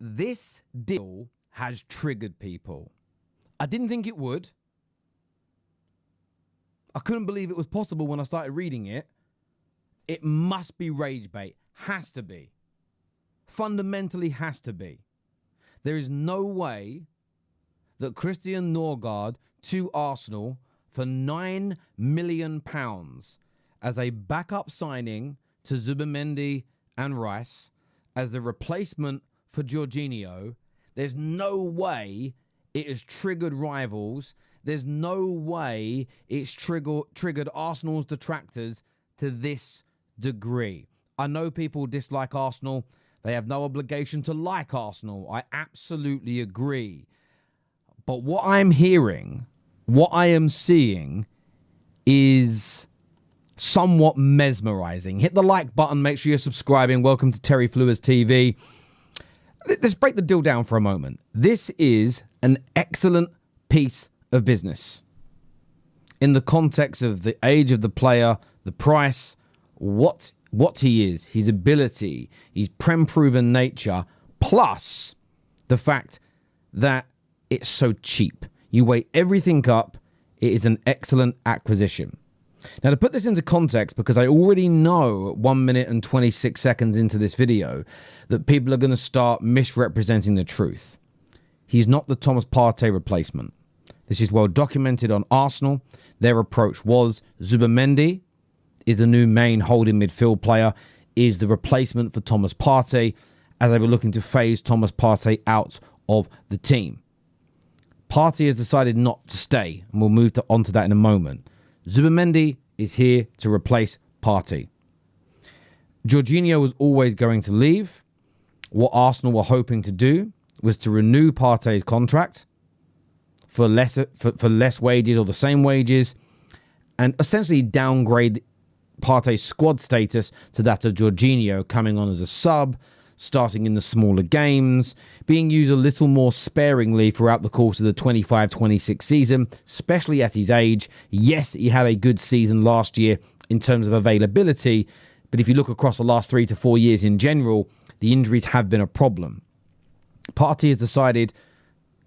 This deal has triggered people. I didn't think it would. I couldn't believe it was possible when I started reading it. It must be rage bait. Has to be. Fundamentally has to be. There is no way that Christian Norgaard to Arsenal for £9 million as a backup signing to Zubimendi and Rice as the replacement for Jorginho. There's no way it has triggered rivals. There's no way it's triggered Arsenal's detractors to this degree. I know people dislike Arsenal. They have no obligation to like Arsenal. I absolutely agree. But what I'm hearing, what I am seeing is somewhat mesmerizing. Hit the like button. Make sure you're subscribing. Welcome to Terry Flewers TV. Let's break the deal down for a moment. This is an excellent piece of business in the context of the age of the player, the price, what he is, his ability, his prem-proven nature, plus the fact that it's so cheap. You weigh everything up, it is an excellent acquisition. Now, to put this into context, because I already know 1 minute and 26 seconds into this video that people are going to start misrepresenting the truth. He's not the Thomas Partey replacement. This is well documented on Arsenal. Their approach was Zubimendi is the new main holding midfield player, is the replacement for Thomas Partey, as they were looking to phase Thomas Partey out of the team. Partey has decided not to stay, and we'll move on to that in a moment. Zubimendi is here to replace Partey. Jorginho was always going to leave. What Arsenal were hoping to do was to renew Partey's contract for less wages or the same wages, and essentially downgrade Partey's squad status to that of Jorginho, coming on as a sub, starting in the smaller games, being used a little more sparingly throughout the course of the 25-26 season, especially at his age. Yes, he had a good season last year in terms of availability, but if you look across the last 3 to 4 years in general, the injuries have been a problem. Partey has decided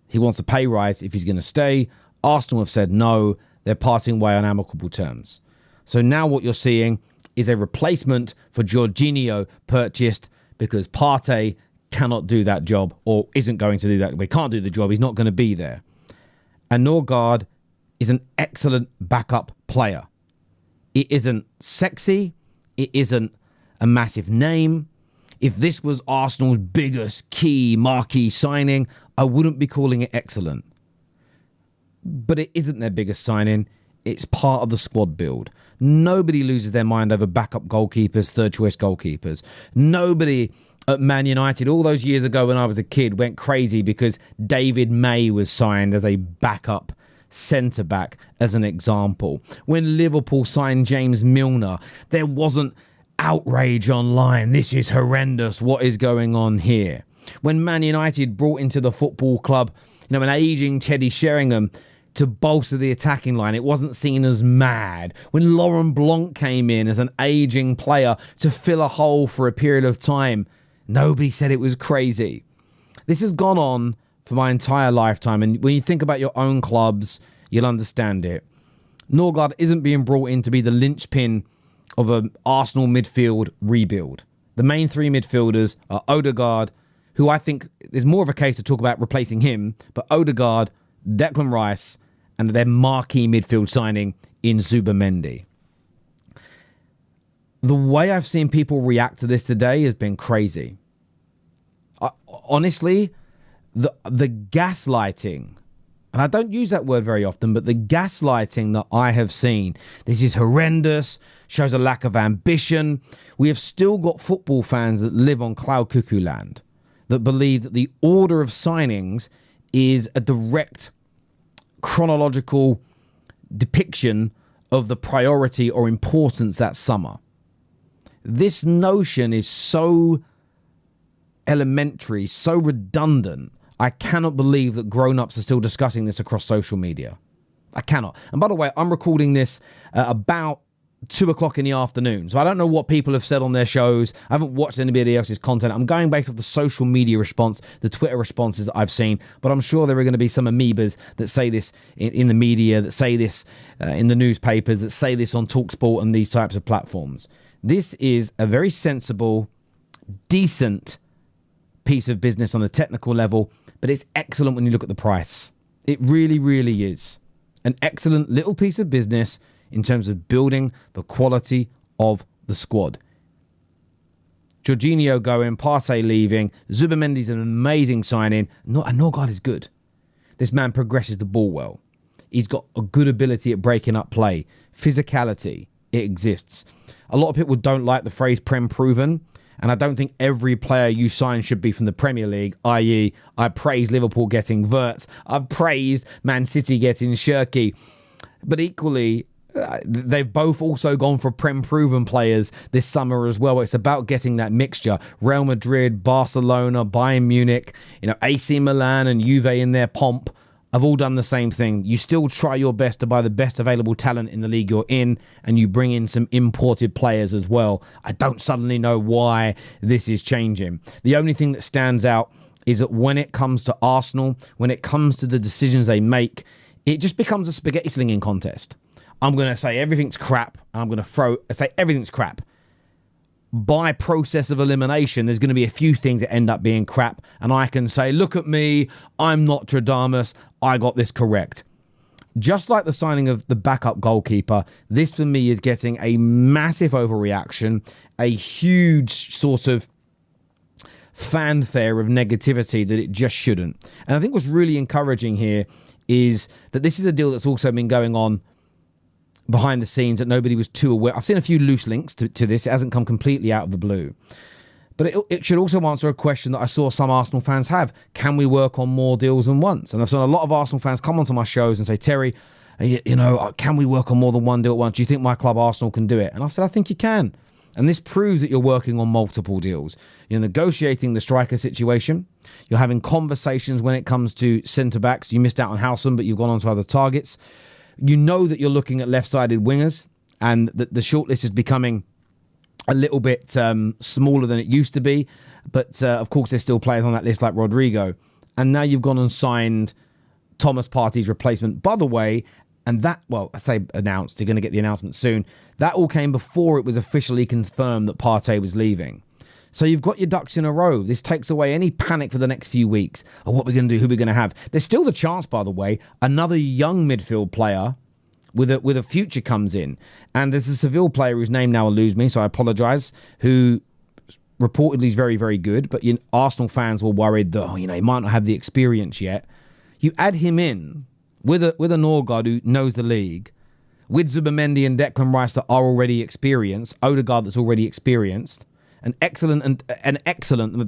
he wants a pay rise if he's going to stay. Arsenal have said no. They're parting way on amicable terms. So now what you're seeing is a replacement for Jorginho purchased because Partey cannot do that job, or isn't going to do that. He can't do the job. He's not going to be there. And Nørgaard is an excellent backup player. It isn't sexy. It isn't a massive name. If this was Arsenal's biggest key marquee signing, I wouldn't be calling it excellent. But it isn't their biggest signing. It's part of the squad build. Nobody loses their mind over backup goalkeepers, third choice goalkeepers. Nobody at Man United all those years ago when I was a kid went crazy because David May was signed as a backup centre-back, as an example. When Liverpool signed James Milner, there wasn't outrage online. This is horrendous. What is going on here? When Man United brought into the football club, an aging Teddy Sheringham to bolster the attacking line, it wasn't seen as mad. When Laurent Blanc came in as an aging player to fill a hole for a period of time, nobody said it was crazy. This has gone on for my entire lifetime, and when you think about your own clubs, you'll understand it. Nørgaard isn't being brought in to be the linchpin of an Arsenal midfield rebuild. The main three midfielders are Odegaard, who I think there's more of a case to talk about replacing him, but Odegaard, Declan Rice, and their marquee midfield signing in Zubimendi. The way I've seen people react to this today has been crazy. Honestly, the gaslighting, and I don't use that word very often, but the gaslighting that I have seen, this is horrendous, shows a lack of ambition. We have still got football fans that live on cloud cuckoo land, that believe that the order of signings is a direct chronological depiction of the priority or importance that summer. This notion is so elementary, so redundant. I cannot believe that grown-ups are still discussing this across social media. I cannot. And by the way, I'm recording this about 2 o'clock in the afternoon. So I don't know what people have said on their shows. I haven't watched anybody else's content. I'm going based off the social media response, the Twitter responses that I've seen. But I'm sure there are going to be some amoebas that say this in the media, that say this in the newspapers, that say this on TalkSport and these types of platforms. This is a very sensible, decent piece of business on a technical level, but it's excellent when you look at the price. It really, really is. An excellent little piece of business in terms of building the quality of the squad. Jorginho going, Partey leaving, Zubamendi's an amazing signing, and Nørgaard is good. This man progresses the ball well. He's got a good ability at breaking up play. Physicality, it exists. A lot of people don't like the phrase Prem proven, and I don't think every player you sign should be from the Premier League, i.e. I praised Liverpool getting Wirtz, I've praised Man City getting Shirky, but equally, they've both also gone for Prem-proven players this summer as well. It's about getting that mixture. Real Madrid, Barcelona, Bayern Munich, AC Milan and Juve in their pomp have all done the same thing. You still try your best to buy the best available talent in the league you're in, and you bring in some imported players as well. I don't suddenly know why this is changing. The only thing that stands out is that when it comes to Arsenal, when it comes to the decisions they make, it just becomes a spaghetti slinging contest. I'm going to say everything's crap, and I'm going to say everything's crap. By process of elimination, there's going to be a few things that end up being crap, and I can say, look at me, I'm Nostradamus, I got this correct. Just like the signing of the backup goalkeeper, this for me is getting a massive overreaction, a huge sort of fanfare of negativity that it just shouldn't. And I think what's really encouraging here is that this is a deal that's also been going on behind the scenes that nobody was too aware. I've seen a few loose links to this. It hasn't come completely out of the blue. But it should also answer a question that I saw some Arsenal fans have. Can we work on more deals than once? And I've seen a lot of Arsenal fans come onto my shows and say, Terry, can we work on more than one deal at once? Do you think my club Arsenal can do it? And I said, I think you can. And this proves that you're working on multiple deals. You're negotiating the striker situation. You're having conversations when it comes to centre-backs. You missed out on Howson, but you've gone on to other targets. You know that you're looking at left-sided wingers, and that the shortlist is becoming a little bit smaller than it used to be. But, of course, there's still players on that list like Rodrigo. And now you've gone and signed Thomas Partey's replacement. By the way, and that, well, I say announced, you're going to get the announcement soon. That all came before it was officially confirmed that Partey was leaving. So you've got your ducks in a row. This takes away any panic for the next few weeks of what we're going to do, who we're going to have. There's still the chance, by the way, another young midfield player with a future comes in. And there's a Seville player whose name now eludes me, so I apologise, who reportedly is very, very good. But Arsenal fans were worried that, he might not have the experience yet. You add him in with a Nørgaard who knows the league, with Zubamendi and Declan Rice that are already experienced, Odegaard that's already experienced, an excellent,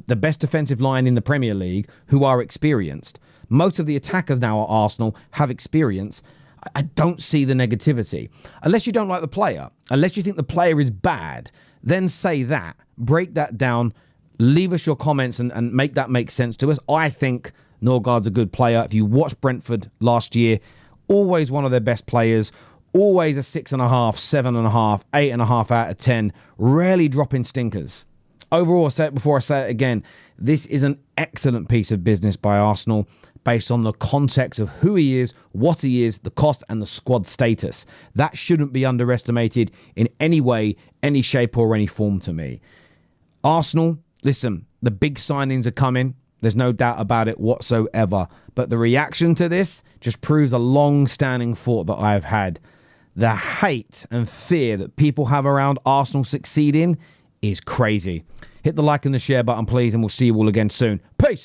the best defensive line in the Premier League who are experienced. Most of the attackers now at Arsenal have experience. I don't see the negativity. Unless you don't like the player, unless you think the player is bad, then say that. Break that down. Leave us your comments and make that make sense to us. I think Nørgaard's a good player. If you watched Brentford last year, always one of their best players. Always a 6.5, 7.5, 8.5 out of 10. Rarely dropping stinkers. Overall, I say it before I say it again, this is an excellent piece of business by Arsenal based on the context of who he is, what he is, the cost and the squad status. That shouldn't be underestimated in any way, any shape or any form to me. Arsenal, listen, the big signings are coming. There's no doubt about it whatsoever. But the reaction to this just proves a long-standing thought that I've had. The hate and fear that people have around Arsenal succeeding is crazy. Hit the like and the share button, please, and we'll see you all again soon.